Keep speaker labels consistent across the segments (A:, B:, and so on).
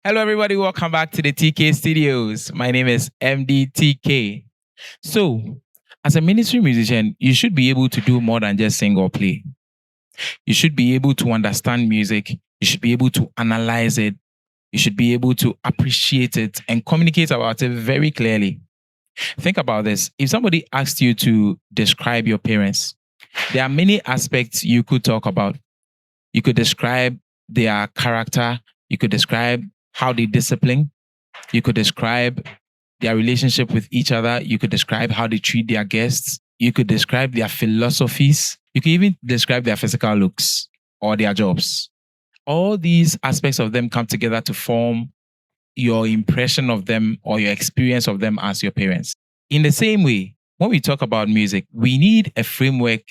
A: Hello, everybody. Welcome back to the TK Studios. My name is MDTK. So, as a ministry musician, you should be able to do more than just sing or play. You should be able to understand music. You should be able to analyze it. You should be able to appreciate it and communicate about it very clearly. Think about this. If somebody asked you to describe your parents, there are many aspects you could talk about. You could describe their character. You could describe how they discipline. You could describe their relationship with each other. You could describe how they treat their guests. You could describe their philosophies. You could even describe their physical looks or their jobs. All these aspects of them come together to form your impression of them or your experience of them as your parents. In the same way, when we talk about music, we need a framework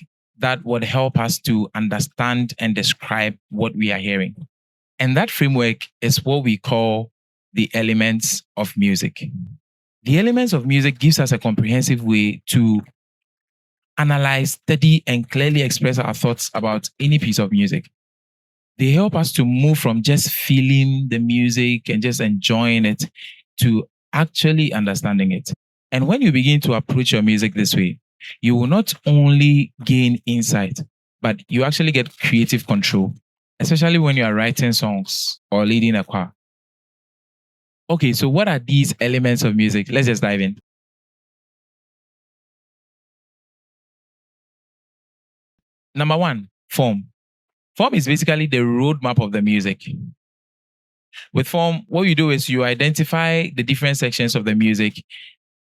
A: that would help us to understand and describe what we are hearing. And that framework is what we call the elements of music. The elements of music gives us a comprehensive way to analyze, study, and clearly express our thoughts about any piece of music. They help us to move from just feeling the music and just enjoying it to actually understanding it. And when you begin to approach your music this way, you will not only gain insight, but you actually get creative control, especially when you are writing songs or leading a choir. Okay, so what are these elements of music? Let's just dive in. Number one, form. Form is basically the roadmap of the music. With form, what you do is you identify the different sections of the music,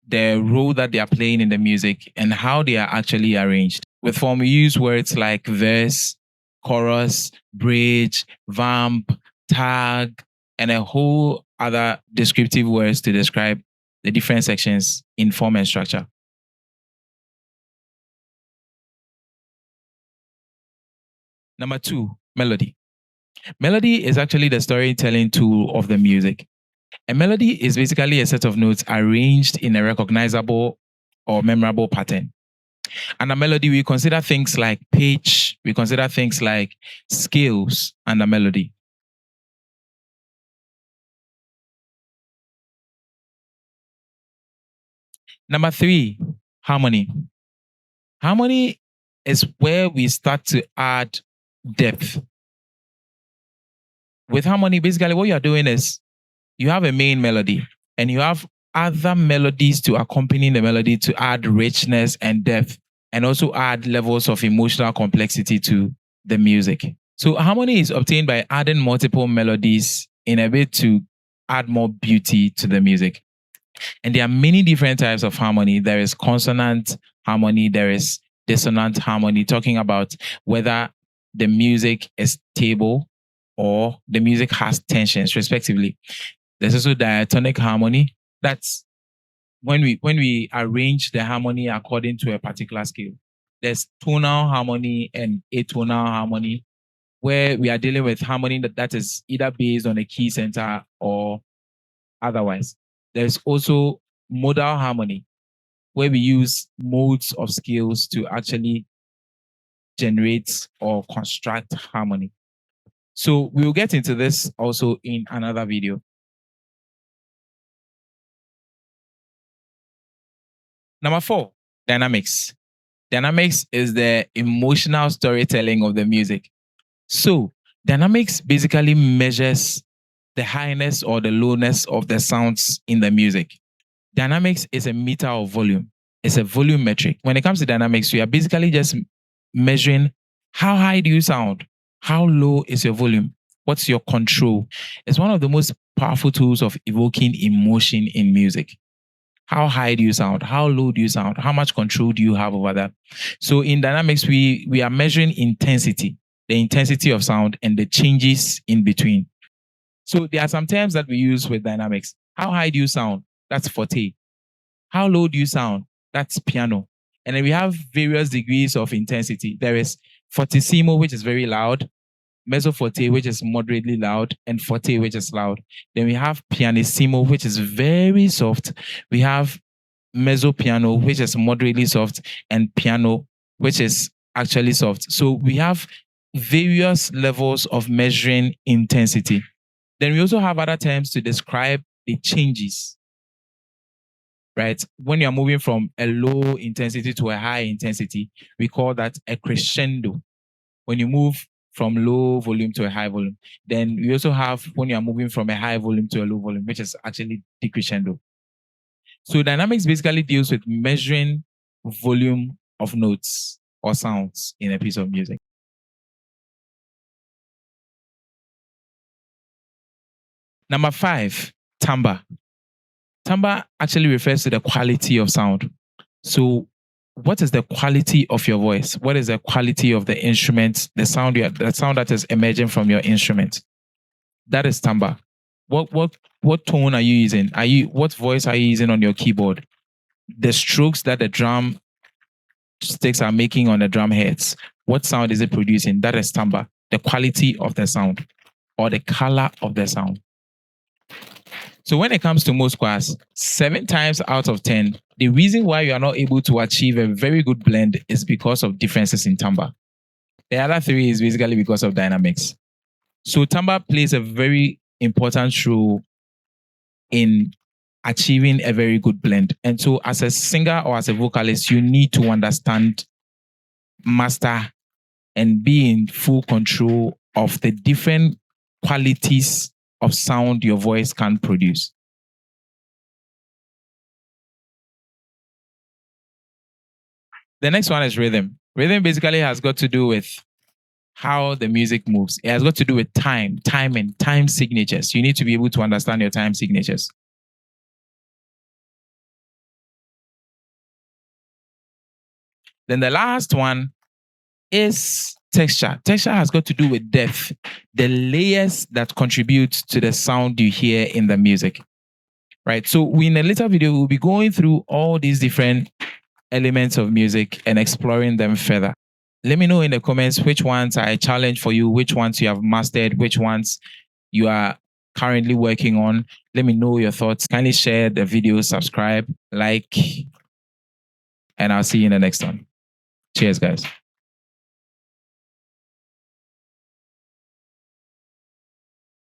A: the role that they are playing in the music, and how they are actually arranged. With form, we use words like verse, chorus, bridge, vamp, tag, and a whole other descriptive words to describe the different sections in form and structure. Number two, melody. Melody is actually the storytelling tool of the music. A melody is basically a set of notes arranged in a recognizable or memorable pattern. And a melody, we consider things like pitch, we consider things like scales and a melody. Number three, harmony. Harmony is where we start to add depth. With harmony, basically what you're doing is you have a main melody and you have other melodies to accompany the melody to add richness and depth and also add levels of emotional complexity to the music. So harmony is obtained by adding multiple melodies in a bit to add more beauty to the music. And there are many different types of harmony. There is consonant harmony, there is dissonant harmony, talking about whether the music is stable or the music has tensions, respectively. There's also diatonic harmony. That's when we arrange the harmony according to a particular scale. There's tonal harmony and atonal harmony, where we are dealing with harmony that is either based on a key center or otherwise. There's also modal harmony, where we use modes of scales to actually generate or construct harmony. So we'll get into this also in another video. Number four, dynamics. Dynamics is the emotional storytelling of the music. So dynamics basically measures the highness or the lowness of the sounds in the music. Dynamics is a meter of volume. It's a volume metric. When it comes to dynamics, we are basically just measuring how high do you sound? How low is your volume? What's your control? It's one of the most powerful tools of evoking emotion in music. How high do you sound? How low do you sound? How much control do you have over that? So in dynamics, we are measuring intensity, the intensity of sound and the changes in between. So there are some terms that we use with dynamics. How high do you sound? That's forte. How low do you sound? That's piano. And then we have various degrees of intensity. There is fortissimo, which is very loud, mezzo forte, which is moderately loud, and forte, which is loud. Then we have pianissimo, which is very soft. We have mezzo piano, which is moderately soft, and piano, which is actually soft. So we have various levels of measuring intensity. Then we also have other terms to describe the changes, right? When you're moving from a low intensity to a high intensity, we call that a crescendo. When you move from low volume to a high volume, then we also have when you're moving from a high volume to a low volume, which is actually decrescendo. So dynamics basically deals with measuring volume of notes or sounds in a piece of music. Number 5, timbre. Timbre actually refers to the quality of sound. So what is the quality of your voice? What is the quality of the instrument, the sound that is emerging from your instrument? That is timbre. What tone are you using? What voice are you using on your keyboard? The strokes that the drum sticks are making on the drum heads. What sound is it producing? That is timbre. The quality of the sound or the color of the sound. So when it comes to most choirs, 7 times out of 10, the reason why you are not able to achieve a very good blend is because of differences in timbre. The other 3 is basically because of dynamics. So timbre plays a very important role in achieving a very good blend. And so as a singer or as a vocalist, you need to understand, master, and be in full control of the different qualities of sound your voice can produce. The next one is rhythm. Rhythm basically has got to do with how the music moves. It has got to do with timing, time signatures. You need to be able to understand your time signatures. Then the last one is texture. Texture has got to do with depth, the layers that contribute to the sound you hear in the music. Right. So in a later video, we'll be going through all these different elements of music and exploring them further. Let me know in the comments which ones are a challenge for you, which ones you have mastered, which ones you are currently working on. Let me know your thoughts. Kindly share the video, subscribe, like, and I'll see you in the next one. Cheers, guys.